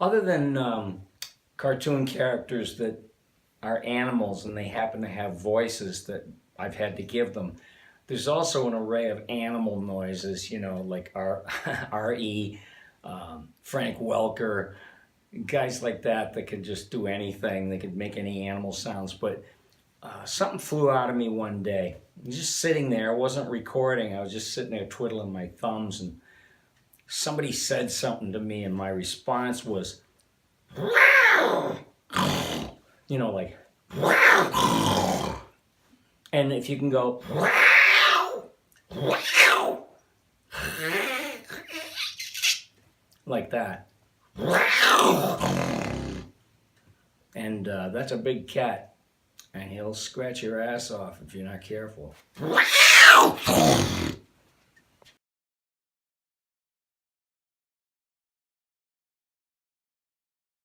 Other than cartoon characters that are animals and they happen to have voices that I've had to give them, there's also an array of animal noises, like R.E., Frank Welker, guys like that can just do anything. They could make any animal sounds. But something flew out of me one day. I was just sitting there. I wasn't recording. I was just sitting there twiddling my thumbs, and somebody said something to me, and my response was, like, and if you can go, like that. And that's a big cat, and he'll scratch your ass off if you're not careful.